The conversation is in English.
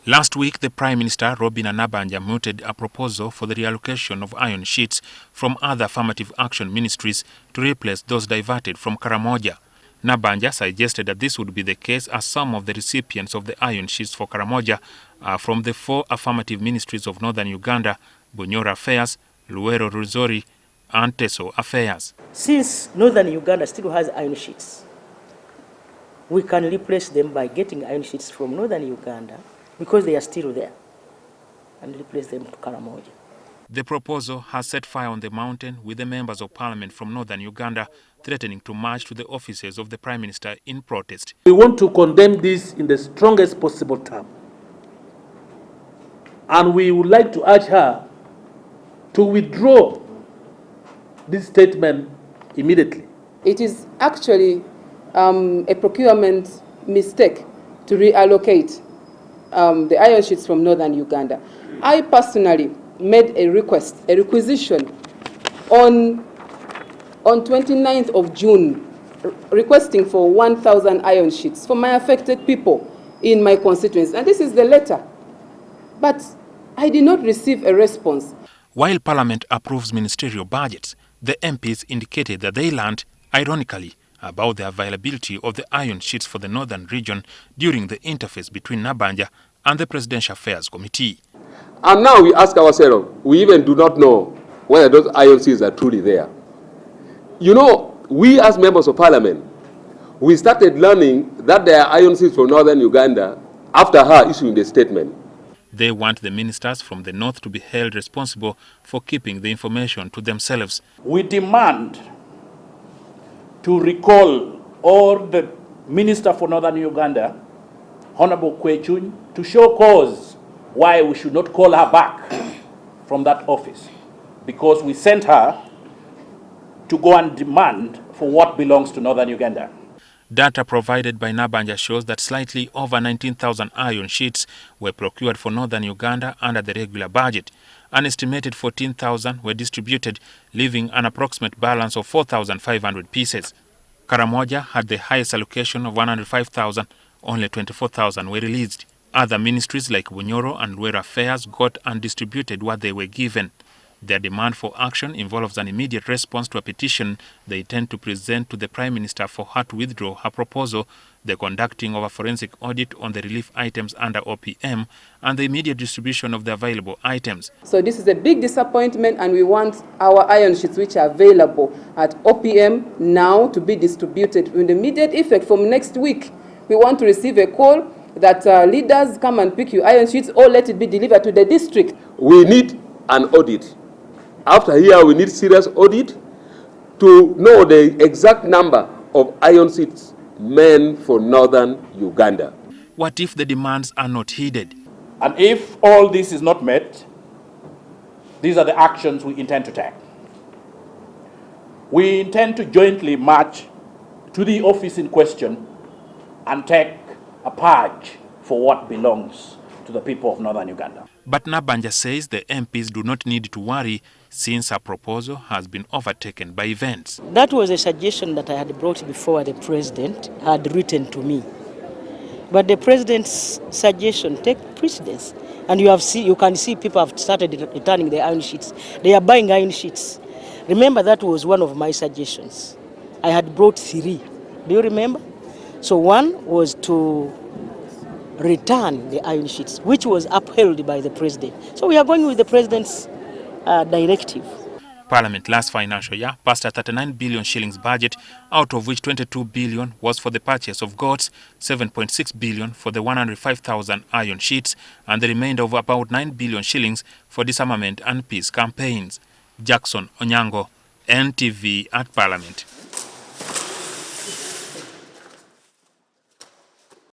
Last week, the Prime Minister Robinah Nabbanja mooted a proposal for the reallocation of iron sheets from other affirmative action ministries to replace those diverted from Karamoja. Nabbanja suggested that this would be the case as some of the recipients of the iron sheets for Karamoja are from the 4 affirmative ministries of Northern Uganda, Bunyoro Affairs, Luwero Ruzori, and Teso Affairs. Since Northern Uganda still has iron sheets, we can replace them by getting iron sheets from Northern Uganda because they are still there, and replace them to Karamoja. The proposal has set fire on the mountain, with the members of parliament from Northern Uganda threatening to march to the offices of the Prime Minister in protest. We want to condemn this in the strongest possible term. And we would like to urge her to withdraw this statement immediately. It is actually a procurement mistake to reallocate the iron sheets from Northern Uganda. I personally made a requisition on 29th of June, requesting for 1,000 iron sheets for my affected people in my constituency. And this is the letter. But I did not receive a response. While Parliament approves ministerial budgets, the MPs indicated that they learned, ironically, about the availability of the iron sheets for the northern region during the interface between Nabbanja and the Presidential Affairs Committee. And now we ask ourselves, we even do not know whether those iron sheets are truly there. You know, we as members of Parliament, we started learning that there are iron sheets from Northern Uganda after her issuing the statement. They want the ministers from the north to be held responsible for keeping the information to themselves. We demand to recall all the Minister for Northern Uganda, Honorable Kwechun, to show cause why we should not call her back from that office, because we sent her to go and demand for what belongs to Northern Uganda. Data provided by Nabbanja shows that slightly over 19,000 iron sheets were procured for Northern Uganda under the regular budget. An estimated 14,000 were distributed, leaving an approximate balance of 4,500 pieces. Karamoja had the highest allocation of 105,000, only 24,000 were released. Other ministries like Bunyoro and Luwero Affairs got and distributed what they were given. Their demand for action involves an immediate response to a petition they intend to present to the Prime Minister for her to withdraw her proposal, the conducting of a forensic audit on the relief items under OPM, and the immediate distribution of the available items. So this is a big disappointment, and we want our iron sheets which are available at OPM now to be distributed with immediate effect from next week. We want to receive a call that leaders come and pick your iron sheets, or let it be delivered to the district. We need an audit. After here, we need serious audit to know the exact number of iron sheets meant for Northern Uganda. What if the demands are not heeded? And if all this is not met, these are the actions we intend to take. We intend to jointly march to the office in question and take a purge for what belongs to the people of Northern Uganda. But Nabbanja says the MPs do not need to worry, since her proposal has been overtaken by events. That was a suggestion that I had brought before the president had written to me. But the president's suggestion take precedence. And you can see people have started returning the iron sheets. They are buying iron sheets. Remember, that was one of my suggestions. I had brought 3. Do you remember? So one was to return the iron sheets, which was upheld by the president. So we are going with the president's directive. Parliament last financial year passed a 39 billion shillings budget, out of which 22 billion was for the purchase of goats, 7.6 billion for the 105,000 iron sheets, and the remainder of about 9 billion shillings for disarmament and peace campaigns. Jackson Onyango, NTV at Parliament.